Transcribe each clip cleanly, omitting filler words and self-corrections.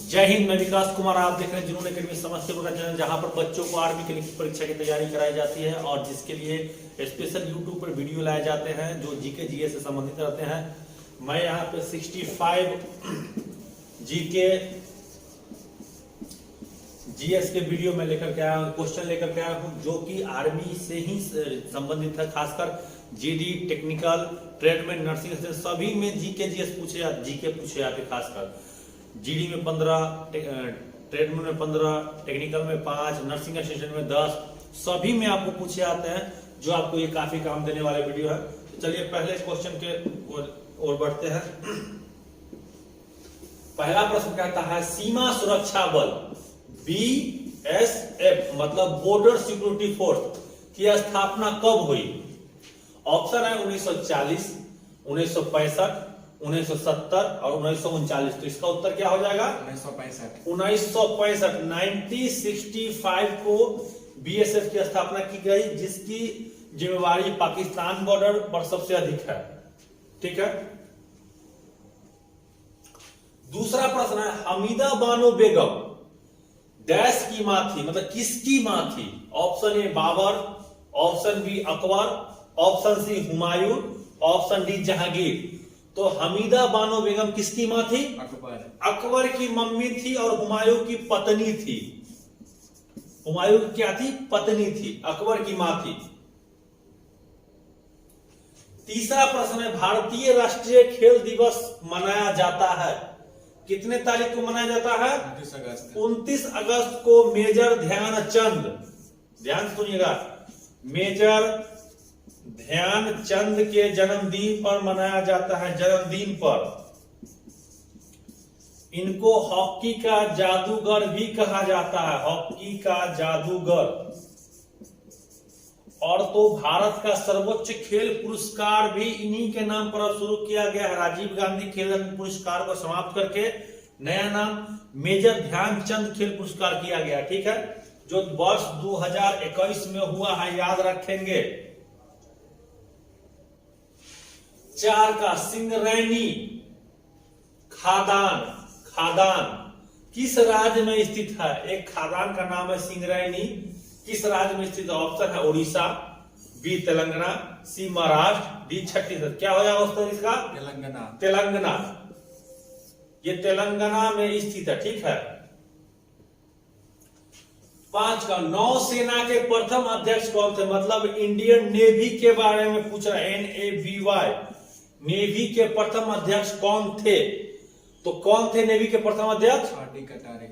जय हिंद। मैं विकास कुमार, आप देख रहे हैं जुनून एकेडमी समस्तीपुर का चैनल, जहां पर बच्चों को आर्मी के लिए परीक्षा की तैयारी कराई जाती है और जिसके लिए स्पेशल यूट्यूब पर वीडियो लाए जाते हैं जो जीके जीएस से संबंधित रहते हैं। मैं यहाँ पे 65 जीके जीएस के वीडियो में लेकर के आया हूँ, क्वेश्चन लेकर के आया हूँ जो कि आर्मी से ही संबंधित है। खासकर जीडी, टेक्निकल, ट्रेडमैन, नर्सिंग सभी में जीके जीएस पूछे जाते। खासकर जीडी में 15, ट्रेडमैन में 15, टेक्निकल में 5, नर्सिंग असिस्टेंट में 10, सभी में आपको पूछे जाते हैं जो आपको ये काफी काम देने वाले वीडियो है। तो चलिए पहले क्वेश्चन के ओर बढ़ते हैं। पहला प्रश्न कहता है सीमा सुरक्षा बल BSF मतलब बॉर्डर सिक्योरिटी फोर्स की स्थापना कब हुई? ऑप्शन है 1940, 1965, 1970 और 1939। तो इसका उत्तर क्या हो जाएगा? 1965। 1965 को BSF की स्थापना की गई, जिसकी जिम्मेवारी पाकिस्तान बॉर्डर पर सबसे अधिक है। ठीक है। दूसरा प्रश्न है हमीदा बानो बेगम डैश की मां थी, मतलब किसकी मां थी? Option A Babur, option B Akbar, option C Humayun, option D Jahangir. तो हमीदा बानो बेगम किसकी मां थी? अकबर की मम्मी थी और हुमायूं की पत्नी थी। हुमायूं की क्या थी? पत्नी थी, अकबर की मां थी। तीसरा प्रश्न है भारतीय राष्ट्रीय खेल दिवस मनाया जाता है, कितने तारीख को मनाया जाता है? 29 अगस्त को मेजर ध्यानचंद, ध्यान सुनिएगा, मेजर ध्यानचंद के जन्मदिन पर मनाया जाता है। जन्मदिन पर इनको हॉकी का जादूगर भी कहा जाता है, हॉकी का जादूगर। और तो भारत का सर्वोच्च खेल पुरस्कार भी इन्हीं के नाम पर शुरू किया गया है। राजीव गांधी खेल रत्न पुरस्कार को समाप्त करके नया नाम मेजर ध्यानचंद खेल पुरस्कार किया गया। ठीक है, जो वर्ष 2021 में हुआ है, याद रखेंगे। 4 का सिंगरैनी खादान, खादान किस राज्य में स्थित है? एक खादान का नाम है सिंगरैनी, किस राज्य में स्थित है? ऑप्शन है उड़ीसा, बी तेलंगाना, सी महाराष्ट्र, डी छत्तीसगढ़। क्या हो जाएगा उत्तर इसका? तेलंगाना। तेलंगाना, ये तेलंगाना में स्थित है। ठीक है। 5 का नौसेना के प्रथम अध्यक्ष कौन थे? मतलब इंडियन नेवी के बारे में पूछ रहा है, NAVY, नेवी के प्रथम अध्यक्ष कौन थे? तो कौन थे नेवी के प्रथम अध्यक्ष? RD कटारी।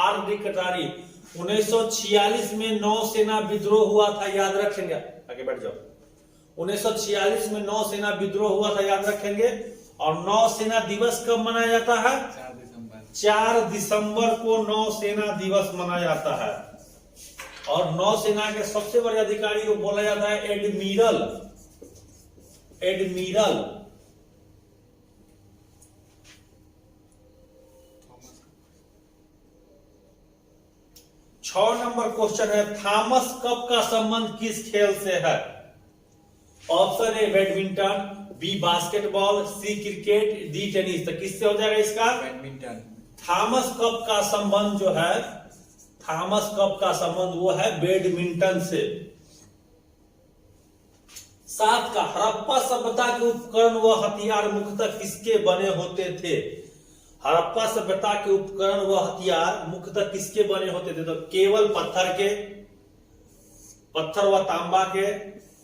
RD कटारी। 1946 में नौसेना विद्रोह हुआ था, याद रखेंगे। आगे बैठ जाओ। 1946 में नौसेना विद्रोह हुआ था, याद रखेंगे। और नौसेना दिवस कब मनाया जाता है? 4 दिसंबर को नौसेना दिवस मनाया जाता है। और नौसेना के सबसे बड़े अधिकारी को बोला जाता है एडमिरल। एडमिरल। छह नंबर क्वेश्चन है थॉमस कप का संबंध किस खेल से है? Option A badminton, B basketball, C cricket, D tennis. तो किससे हो जाएगा इसका? बैडमिंटन। थॉमस कप का संबंध जो है, थॉमस कप का संबंध वो है बैडमिंटन से। 7 का हड़प्पा सभ्यता के उपकरण व हथियार मुख्यतः किसके बने होते थे? हड़प्पा सभ्यता के उपकरण व हथियार मुख्यतः किसके बने होते थे? तो केवल पत्थर के, पत्थर व तांबा के,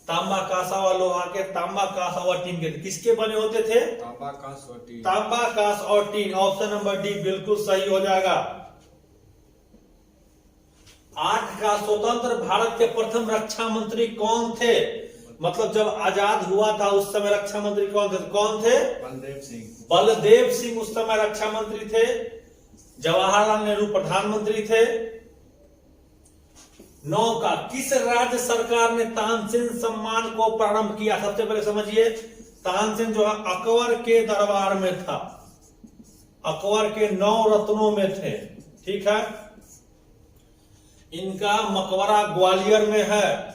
तांबा कांसा व लोहा के, तांबा कांसा व टीन के। किसके बने होते थे? तांबा कांस और टीन। तांबा कांस और टीन। ऑप्शन नंबर डी बिल्कुल सही हो जाएगा। 8 का स्वतंत्र भारत के प्रथम रक्षा मंत्री कौन थे? मतलब जब आजाद हुआ था उस समय रक्षा मंत्री कौन थे? कौन थे? बलदेव सिंह। बलदेव सिंह उस समय रक्षा मंत्री थे। जवाहरलाल नेहरू प्रधानमंत्री थे। 9 का किस राज्य सरकार ने तानसेन सम्मान को प्रारंभ किया? सबसे पहले समझिए, तानसेन जो है अकबर के दरबार में था, अकबर के 9 रत्नों में थे। ठीक है। इनका मकबरा ग्वालियर में है।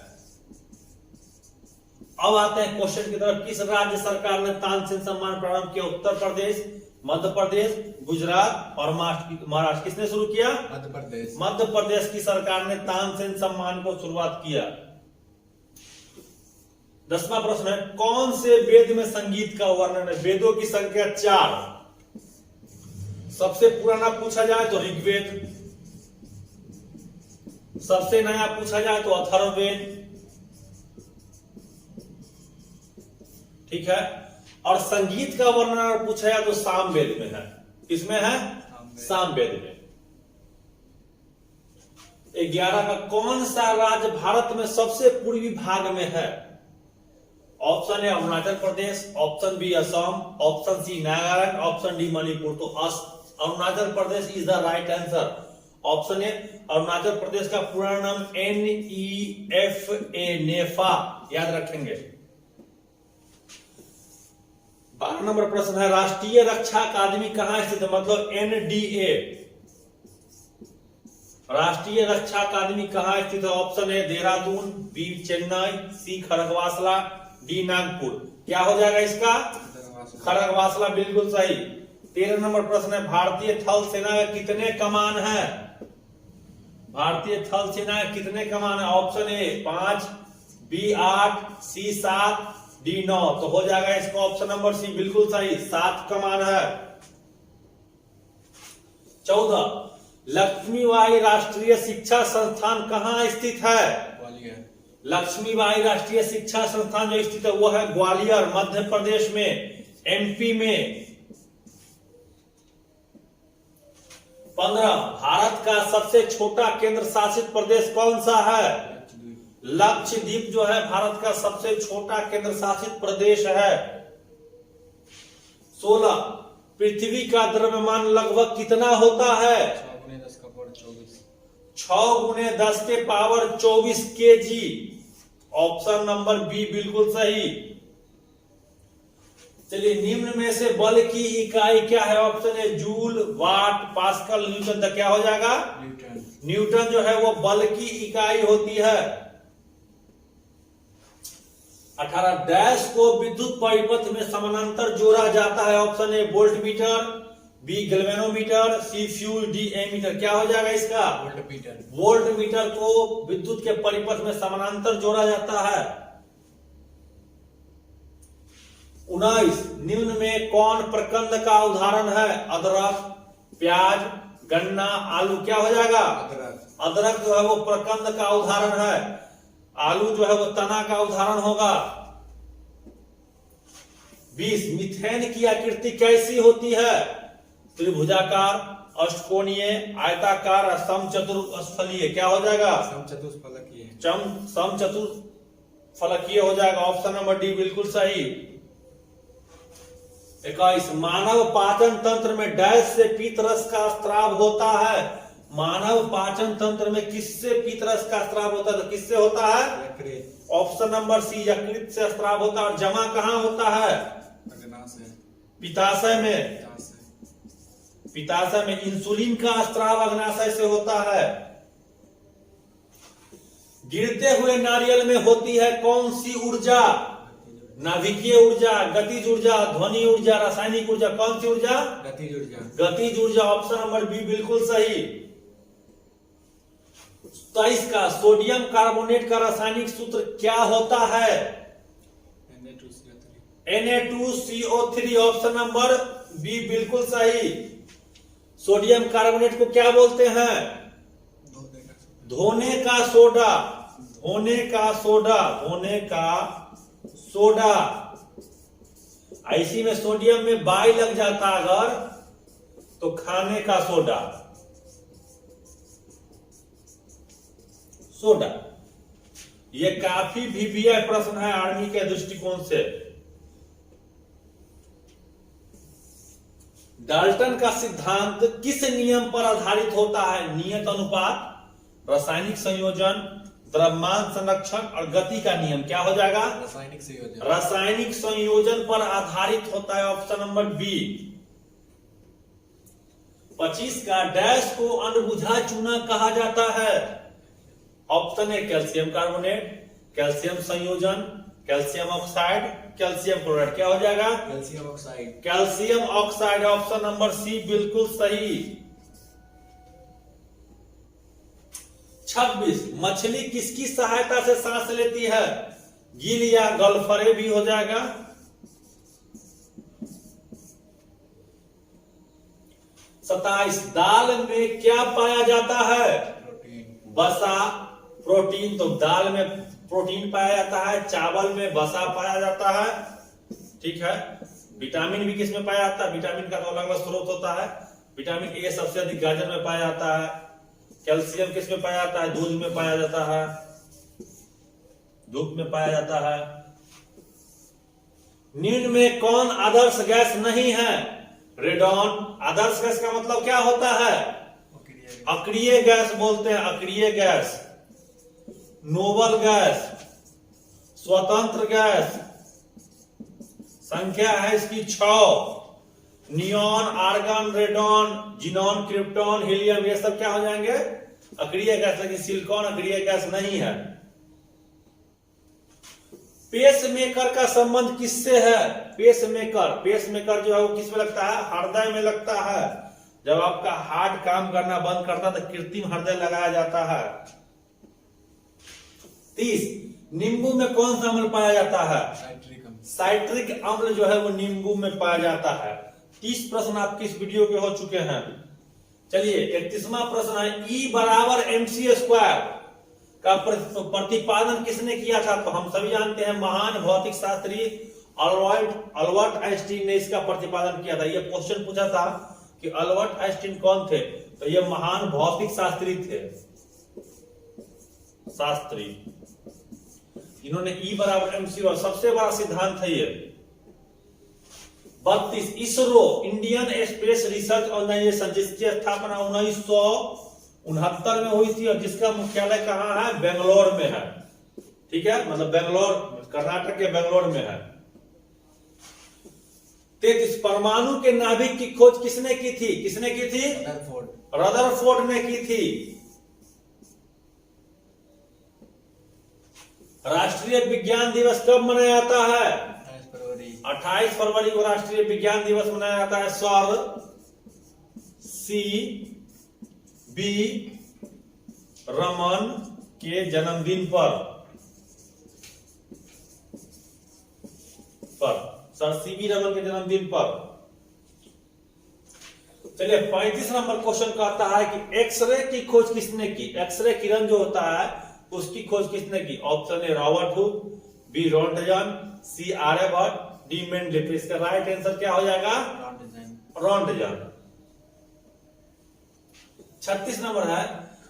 अब आते हैं क्वेश्चन की तरफ। किस राज्य सरकार ने तानसेन सम्मान प्रारंभ किया? उत्तर प्रदेश, मध्य प्रदेश, गुजरात और महाराष्ट्र। किसने शुरू किया? मध्य प्रदेश। मध्य प्रदेश की सरकार ने तानसेन सम्मान को शुरुआत किया। 10वां प्रश्न है, कौन से वेद में संगीत का वर्णन है? वेदों की संख्या 4। सबसे पुराना पूछा जाए तो ऋग्वेद, सबसे नया पूछा जाए तो अथर्ववेद, ठीक है। और संगीत का वर्णन अगर पूछा जाए तो सामवेद में है। किसमें है? सामवेद में। 11 का, कौन सा राज्य भारत में सबसे पूर्वी भाग में है? Option A Arunachal Pradesh, option B Assam, option C Nagaland, option D Manipur. तो Arunachal Pradesh is the right answer. Option A Arunachal Pradesh का पूरा नाम NEFA, नेफा, याद रखेंगे। 12 नंबर प्रश्न है, राष्ट्रीय रक्षा अकादमी कहां स्थित है? मतलब NDA, राष्ट्रीय रक्षा अकादमी कहां स्थित है? Option A Dehradun, B Chennai, C Khadakwasla, D Nagpur. क्या हो जाएगा इसका? खड़गवासला, बिल्कुल सही। 13 नंबर प्रश्न है, भारतीय थल सेना के कितने कमान है? भारतीय थल सेना के कितने कमान है? Option A 5, B 8, C 7, D 9। तो हो जाएगा इसका ऑप्शन नंबर सी, बिल्कुल सही, 7 कमान है। 14, लक्ष्मीबाई राष्ट्रीय शिक्षा संस्थान कहां स्थित है? ग्वालियर। लक्ष्मीबाई राष्ट्रीय शिक्षा संस्थान जो स्थित है वो है ग्वालियर, मध्य प्रदेश में, MP में। 15, भारत का सबसे छोटा केंद्र शासित प्रदेश कौन सा है? लक्षद्वीप जो है भारत का सबसे छोटा केंद्र शासित प्रदेश है। 16, पृथ्वी का द्रव्यमान लगभग कितना होता है? 6 × 10 के power 24 kg। Option number B बिल्कुल सही। चलिए, निम्न में से बल की इकाई क्या है? Option A joule, watt, pascal, newton. तक क्या हो जाएगा? न्यूटन। न्यूटन जो है वो बल की इकाई होती है। 18, डैश को विद्युत परिपथ में समानांतर जोड़ा जाता है। Option A voltmeter, B galvanometer, C fuel, D ammeter. क्या हो जाएगा इसका? Volt meter. वोल्ट मीटर को विद्युत के परिपथ में समानांतर जोड़ा जाता है। 19, निम्न में कौन प्रकंद का उदाहरण है? अदरक, प्याज, गन्ना, आलू। क्या हो जाएगा? अदरक। अदरक जो है वो प्रकंद का उदाहरण है। आलू जो है वो तना का उदाहरण होगा। 20, मीथेन की आकृति कैसी होती है? त्रिभुजाकार, अष्टकोणीय, आयताकार, समचतुष्फलकीय। क्या हो जाएगा? समचतुष्फलकीय। समचतुष्फलकीय हो जाएगा। ऑप्शन नंबर डी बिल्कुल सही। 21, मानव पाचन तंत्र में डैश से पीतरस का स्राव होता है। मानव पाचन तंत्र में किससे पीतरस का स्राव होता है? तो किससे होता है? यकृत। ऑप्शन नंबर सी, यकृत से स्राव होता है। और जमा कहां होता है? पित्ताशय में। पित्ताशय में। इंसुलिन का स्राव अग्नाशय से होता है। गिरते हुए नारियल में होती है कौन सी ऊर्जा? नाभिकीय ऊर्जा, गतिज ऊर्जा, ध्वनि ऊर्जा, रासायनिक ऊर्जा। कौन सी ऊर्जा? गतिज ऊर्जा। गतिज ऊर्जा। ऑप्शन नंबर बी बिल्कुल सही। 23 का, सोडियम कार्बोनेट का रासायनिक सूत्र क्या होता है? Na2CO3। ऑप्शन नंबर बी बिल्कुल सही। सोडियम कार्बोनेट को क्या बोलते हैं? धोने का सोडा। धोने का सोडा। धोने का सोडा। इसी में सोडियम में बाई लग जाता अगर तो खाने का सोडा। सोडा। ये काफी VVI प्रश्न है आर्मी के दृष्टिकोण से। डाल्टन का सिद्धांत किस नियम पर आधारित होता है? नियत अनुपात, रासायनिक संयोजन, द्रव्यमान संरक्षण और गति का नियम। क्या हो जाएगा? रासायनिक संयोजन। रासायनिक संयोजन पर आधारित होता है। Option number B. 25 का, डैश को अनबुझा चूना कहा जाता है। Option A calcium carbonate, calcium संयोजन, कैल्शियम ऑक्साइड, कैल्शियम क्लोराइड, क्या हो जाएगा? Calcium oxide. Calcium oxide, option number C बिल्कुल सही। 26, मछली किसकी सहायता से सांस लेती है? गिल या गलफरे भी हो जाएगा। 27, दाल में क्या पाया जाता है? प्रोटीन। वसा, प्रोटीन, तो दाल में प्रोटीन पाया जाता है, चावल में वसा पाया जाता है, ठीक है। विटामिन भी किस में पाया जाता है? विटामिन का तो अलग अलग स्रोत होता है। विटामिन ए सबसे अधिक गाजर में पाया जाता है। कैल्शियम किस में पाया जाता है? दूध में पाया जाता है, धूप में पाया जाता है। निम्न में कौन आदर्श गैस नहीं है? रेडॉन। आदर्श गैस का मतलब क्या होता है? अक्रिय गैस बोलते हैं, अक्रिय गैस। नोबल गैस, स्वतंत्र गैस, संख्या है इसकी 6। Neon, argon, radon, xenon, krypton, helium, ये सब क्या हो जाएंगे? अक्रिय गैस। लेकिन सिलिकॉन अक्रिय गैस नहीं है। पेसमेकर का संबंध किससे है? पेसमेकर, पेसमेकर जो है वो किस में लगता है? हृदय में लगता है। जब आपका हार्ट काम करना बंद करता है तो कृत्रिम हृदय लगाया जाता है। 30, नींबू में कौन सा अम्ल पाया जाता है? साइट्रिक अम्ल। साइट्रिक अम्ल जो है वो नींबू में पाया जाता है। 30 प्रश्न आपके इस वीडियो के हो चुके हैं। चलिए 31वां प्रश्न है, E बराबर mc स्क्वायर का प्रतिपादन किसने किया था? तो हम सभी जानते हैं महान भौतिक शास्त्री अल्बर्ट आइंस्टीन ने इसका प्रतिपादन किया था। ये क्वेश्चन पूछा था कि अल्बर्ट आइंस्टीन कौन थे? तो ये महान भौतिक शास्त्री थे, शास्त्री। इन्होंने E बराबर mc और सबसे बड़ा सिद्धांत है ये। 32, ISRO Indian Space Research Organisation जिसकी स्थापना 1969 में हुई थी और जिसका मुख्यालय कहाँ है? बेंगलोर में है, ठीक है। मतलब बेंगलोर, कर्नाटक के बेंगलोर में है। 33, परमाणु के नाभिक की खोज किसने की थी? किसने की थी? रदरफोर्ड ने की थी। राष्ट्रीय विज्ञान दिवस कब मनाया जाता है? 28 फरवरी को राष्ट्रीय विज्ञान दिवस मनाया जाता है। सर सी बी रमन के जन्मदिन पर सर सी बी रमन के जन्मदिन पर। चलिए 35 नंबर क्वेश्चन कहता है कि एक्सरे की खोज किसने की? एक्सरे किरण जो होता है उसकी खोज किसने की? Option A Robert Hooke, B Roentgen, C Aryabhata, D Mendeleev. इसका राइट आंसर क्या हो जाएगा? रॉन्टजन। 36 नंबर है,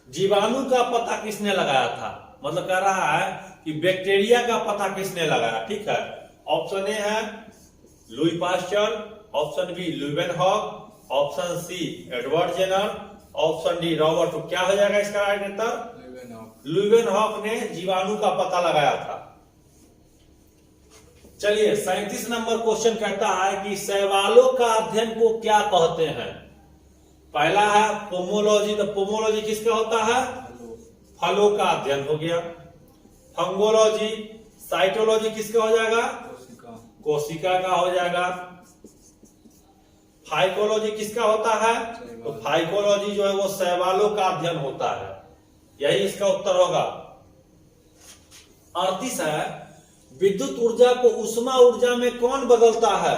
जीवाणु का पता किसने लगाया था? मतलब कह रहा है कि बैक्टीरिया का पता किसने लगाया, ठीक है। ऑप्शन ए है Louis Pasteur, option B Leeuwenhoek, option C Edward Jenner, option D Robert Hooke. क्या हो जाएगा इसका राइट आंसर? ल्यूवेनहॉक ने जीवाणु का पता लगाया था। चलिए 37 नंबर क्वेश्चन कहता है कि शैवालों का अध्ययन को क्या कहते हैं? पहला है पोमोलॉजी। तो पोमोलॉजी किसका होता है? फलों का अध्ययन हो गया। फंगोलॉजी, साइटोलॉजी किसका हो जाएगा? कोशिका का हो जाएगा। फाइकोलॉजी किसका होता है? तो फाइकोलॉजी जो है वो शैवालों का अध्ययन होता है। यही इसका उत्तर होगा। 38 है, विद्युत ऊर्जा को ऊष्मा ऊर्जा में कौन बदलता है?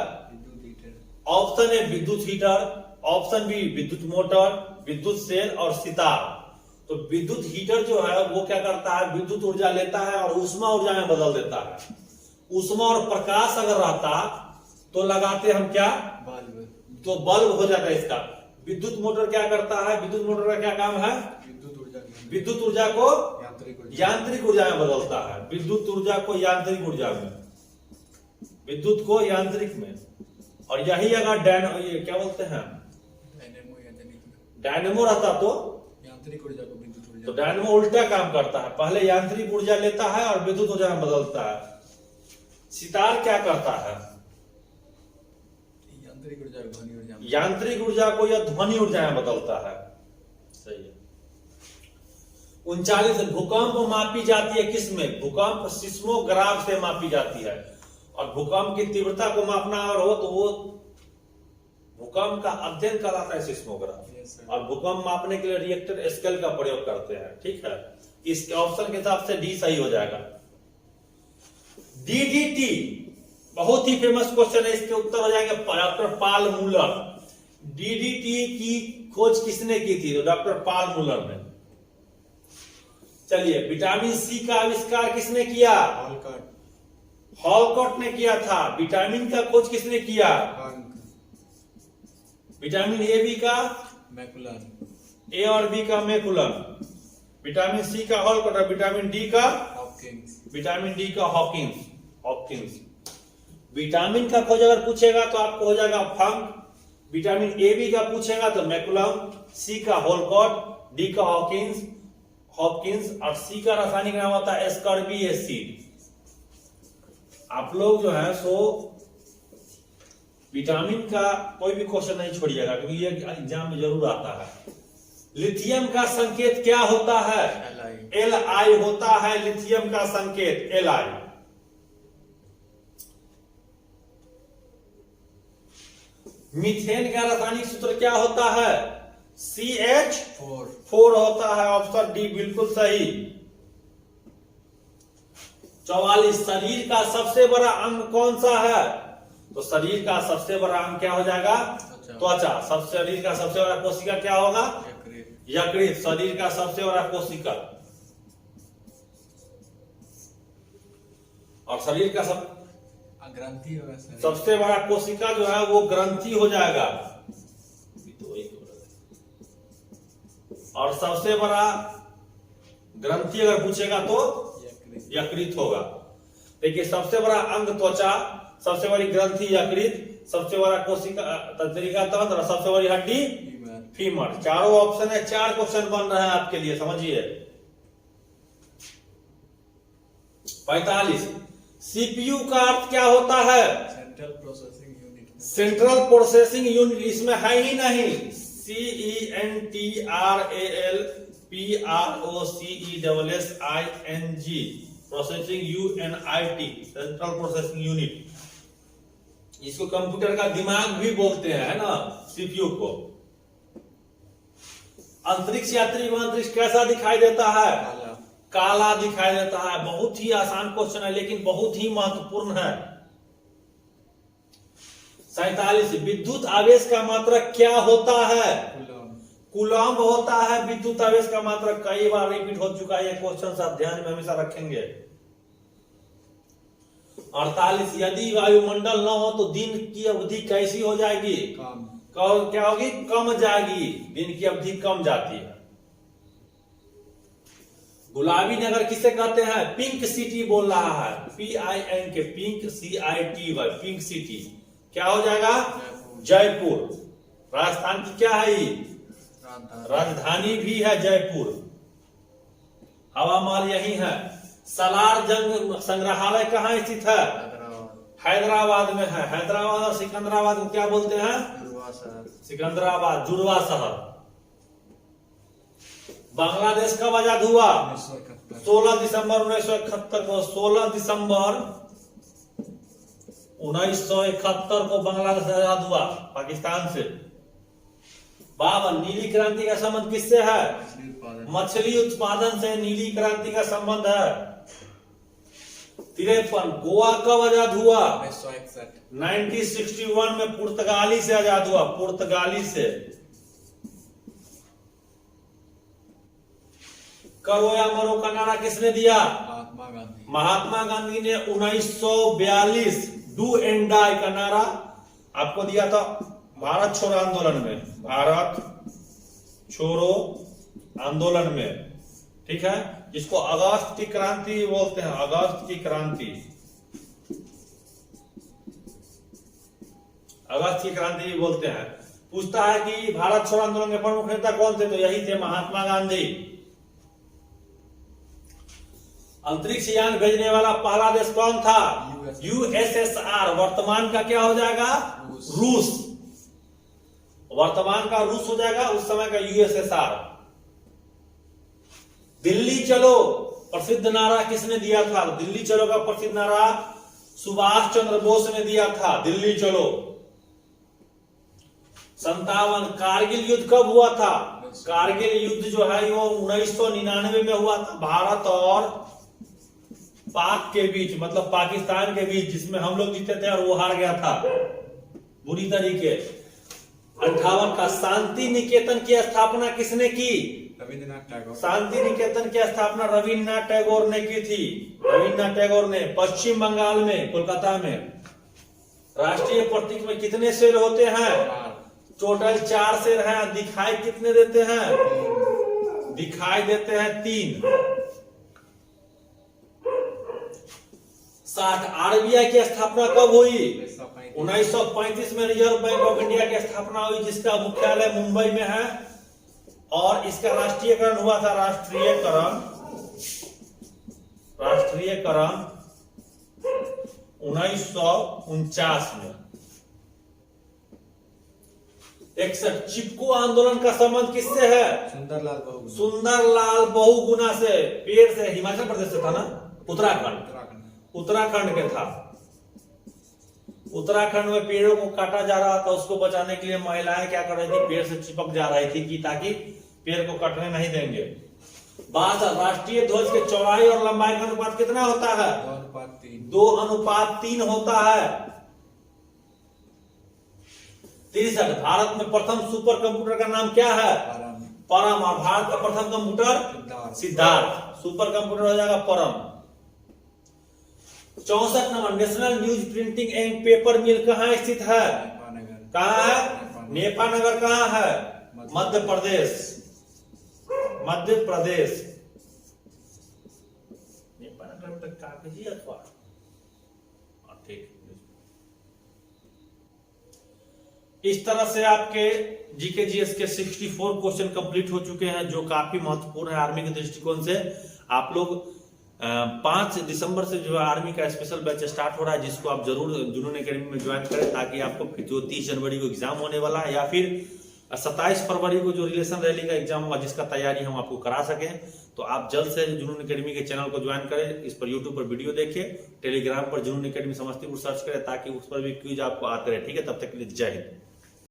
ऑप्शन ए विद्युत हीटर, ऑप्शन बी विद्युत मोटर, विद्युत सेल और सितार। तो विद्युत हीटर जो है वो क्या करता है? विद्युत ऊर्जा लेता है और ऊष्मा ऊर्जा में बदल देता है। ऊष्मा और प्रकाश अगर रहता तो लगाते हम क्या? बल्ब। तो बल्ब हो जाता है इसका। विद्युत मोटर क्या करता है? विद्युत मोटर का क्या काम है? विद्युत ऊर्जा को यांत्रिक ऊर्जा में बदलता है। विद्युत ऊर्जा को यांत्रिक ऊर्जा में, विद्युत को यांत्रिक में। और यही अगर ये क्या बोलते हैं डायनेमो रहता तो यांत्रिक ऊर्जा को विद्युत ऊर्जा, तो डायनेमो उल्टा काम करता है, पहले यांत्रिक ऊर्जा लेता है और विद्युत ऊर्जा में बदलता है। सितार क्या करता है? यांत्रिक ऊर्जा को ध्वनि ऊर्जा, यांत्रिक ऊर्जा को या ध्वनि ऊर्जा में बदलता है। सही है। 39 भूकंप मापी जाती है किसमें? भूकंप सिस्मोग्राफ से मापी जाती है। और भूकंप की तीव्रता को मापना अगर हो तो वो भूकंप का अध्ययन कहलाता है सिस्मोग्राफ। Yes, sir. और भूकंप मापने के लिए रिएक्टर स्केल का प्रयोग करते हैं। ठीक है, इस ऑप्शन के हिसाब से डी सही हो जाएगा। डीडीटी बहुत ही फेमस क्वेश्चन है, इसके उत्तर हो जाएंगे डॉक्टर पाल मूलर। डीडीटी की खोज किसने की थी? तो डॉक्टर पाल मूलर ने। चलिए, विटामिन सी का आविष्कार किसने किया? हॉलकट, हॉलकॉट ने किया था। विटामिन का खोज किसने किया? हंक, विटामिन ए बी का मैकुलर, ए और बी का मैकुलर, विटामिन सी का हॉलकॉट और विटामिन डी का हॉपकिंस, विटामिन डी का हॉकिंस। विटामिन का खोज अगर पूछेगा तो आपको हो जाएगा फंक। विटामिन ए बी का पूछेगा तो मैकुलम, सी का हॉलकॉट, डी का हॉकिंस और सी का रासायनिक नाम होता है एस्कॉर्बिक एसिड। आप लोग जो है सो विटामिन का कोई भी क्वेश्चन नहीं छोड़िएगा, क्योंकि ये एग्जाम में जरूर आता है। लिथियम का संकेत क्या होता है? Li, Li होता है लिथियम का संकेत Li। मीथेन का रासायनिक सूत्र क्या होता है? CH4 होता है। ऑप्शन डी बिल्कुल सही। 44 शरीर का सबसे बड़ा अंग कौन सा है? तो शरीर का सबसे बड़ा अंग क्या हो जाएगा? त्वचा। शरीर का सबसे बड़ा कोशिका क्या होगा? यकृत, यकृत। शरीर का सबसे बड़ा कोशिका। और शरीर का ग्रंथि होगा सर। सबसे बड़ा कोशिका जो है वो ग्रंथि हो जाएगा। और सबसे बड़ा ग्रंथि अगर पूछेगा तो यकृत, यकृत होगा। देखिए, सबसे बड़ा अंग त्वचा, सबसे बड़ी ग्रंथि यकृत, सबसे बड़ा कोशिका तंत्रिका तंत्र और सबसे बड़ी हड्डी फीमर, फीमर। चारों ऑप्शन है, 4 क्वेश्चन बन रहे हैं आपके लिए, समझिए। 45 सीपीयू का अर्थ क्या होता है? Central processing unit, central processing unit. इसमें है ही नहीं। CENTRALPROCESSING processing UNIT, central processing unit. इसको कंप्यूटर का दिमाग भी बोलते हैं, है ना, सीपीयू को। अंतरिक्ष यात्री को अंतरिक्ष कैसा दिखाई देता है? काला, काला दिखाई देता है। बहुत ही आसान क्वेश्चन है, लेकिन बहुत ही महत्वपूर्ण है। 47 विद्युत आवेश का मात्रक क्या होता है? कूलम, कूलम्ब होता है विद्युत आवेश का मात्रक। कई बार रिपीट हो चुका है ये क्वेश्चन, आप ध्यान में हमेशा रखेंगे। 48 यदि वायुमंडल न हो तो दिन की अवधि कैसी हो जाएगी? कम, क्या होगी? कम जाएगी। दिन की अवधि कम जाती है। गुलाबी नगर किसे कहते हैं? पिंक सिटी बोल रहा है। PIN के पिंक, CITY पिंक सिटी। क्या हो जाएगा? जयपुर। राजस्थान की क्या है? राजधानी भी है जयपुर। हवा महल यही है। सलार जंग संग्रहालय कहाँ स्थित है? हैदराबाद में है। हैदराबाद और सिकंदराबाद को क्या बोलते हैं? जुड़वा शहर, सिकंदराबाद, जुड़वा शहर। बांग्लादेश कब आजाद हुआ? 1971, 16 दिसंबर 1971 को। 16 दिसंबर 1971 को बांग्लादेश आजाद हुआ पाकिस्तान से। 52 नीली क्रांति का संबंध किससे है? मछली उत्पादन, मछली उत्पादन से नीली क्रांति का संबंध है। 53 गोवा कब आजाद हुआ? 1961, 1961 में पुर्तगाली से आजाद हुआ। पुर्तगाली से। करो या मरो का नारा किसने दिया? महात्मा गांधी, महात्मा गांधी ने 1942 डू एंड डाई का नारा आपको दिया था भारत छोड़ो आंदोलन में। भारत छोड़ो आंदोलन में, ठीक है, जिसको अगस्त की क्रांति बोलते हैं। अगस्त की क्रांति, अगस्त की क्रांति भी बोलते हैं। पूछता है कि भारत छोड़ो आंदोलन के प्रमुख नेता कौन थे? तो यही थे, महात्मा गांधी। अंतरिक्ष यान भेजने वाला पहला देश कौन था? USSR। वर्तमान का क्या हो जाएगा? रूस। वर्तमान का रूस हो जाएगा, उस समय का USSR। दिल्ली चलो प्रसिद्ध नारा किसने दिया था? दिल्ली चलो का प्रसिद्ध नारा सुभाष चंद्र बोस ने दिया था, दिल्ली चलो। 57 कारगिल युद्ध कब हुआ था? कारगिल युद्ध जो है वो 1999 में हुआ था, भारत और पाक के बीच, मतलब पाकिस्तान के बीच, जिसमें हम लोग जीते थे और वो हार गया था बुरी तरीके। 58 का शांति निकेतन की स्थापना किसने की? रविन्द्रनाथ टैगोर। शांति निकेतन की स्थापना रविन्द्रनाथ टैगोर ने की थी। रविन्द्रनाथ टैगोर ने पश्चिम बंगाल में, कोलकाता में। राष्ट्रीय प्रतीक में कितने शेर होते हैं? टोटल 4 शेर हैं। दिखाई कितने देते हैं? दिखाई देते हैं 3। 60 आरबीआई की स्थापना कब हुई? 1935 में रिजर्व बैंक ऑफ इंडिया की स्थापना हुई, जिसका मुख्यालय मुंबई में है। और इसका राष्ट्रीयकरण हुआ था, राष्ट्रीयकरण 1949 में। 61 चिपको आंदोलन का संबंध किससे है? सुंदरलाल बहुगुणा। सुंदरलाल बहुगुणा से, पेड़ से। हिमाचल प्रदेश से था ना? उत्तराखंड के था। उत्तराखंड में पेड़ों को काटा जा रहा था, उसको बचाने के लिए महिलाएं क्या कर रही थी? पेड़ से चिपक जा रही थी कि ताकि पेड़ को कटने नहीं देंगे। बात राष्ट्रीय ध्वज के चौड़ाई और लंबाई का अनुपात कितना होता है? 2:3 होता है। 63 भारत में प्रथम सुपर कंप्यूटर का नाम क्या है? परम। और भारत का प्रथम कंप्यूटर सिद्धार्थ। सुपर कंप्यूटर हो जाएगा परम। 64 number national news printing and paper mill कहाँ स्थित है? कहाँ है? नेपानगर कहाँ है? मध्य प्रदेश। नेपानगर में कागजी अखबार। ठीक। इस तरह से आपके जीके जीएस के 64 क्वेश्चन कंप्लीट हो चुके हैं, जो काफी महत्वपूर्ण है आर्मी के दृष्टिकोण से। आप लोग 5 दिसंबर से जो आर्मी का स्पेशल बैच स्टार्ट हो रहा है, जिसको आप जरूर जुनून एकेडमी में ज्वाइन करें, ताकि आपको जो 30 जनवरी को एग्जाम होने वाला है, या फिर 27 फरवरी को जो रिलेशन रैली का एग्जाम होगा, जिसका तैयारी हम आपको करा सकें, तो आप जल्द से जुनून एकेडमी के चैनल को ज्वाइन करें। इस पर यूट्यूब पर वीडियो देखें, टेलीग्राम पर जुनून एकेडमी समस्तीपुर सर्च करें, ताकि उस पर भी क्विज आपको आते रहे। ठीक है, तब तक के लिए जय हिंद।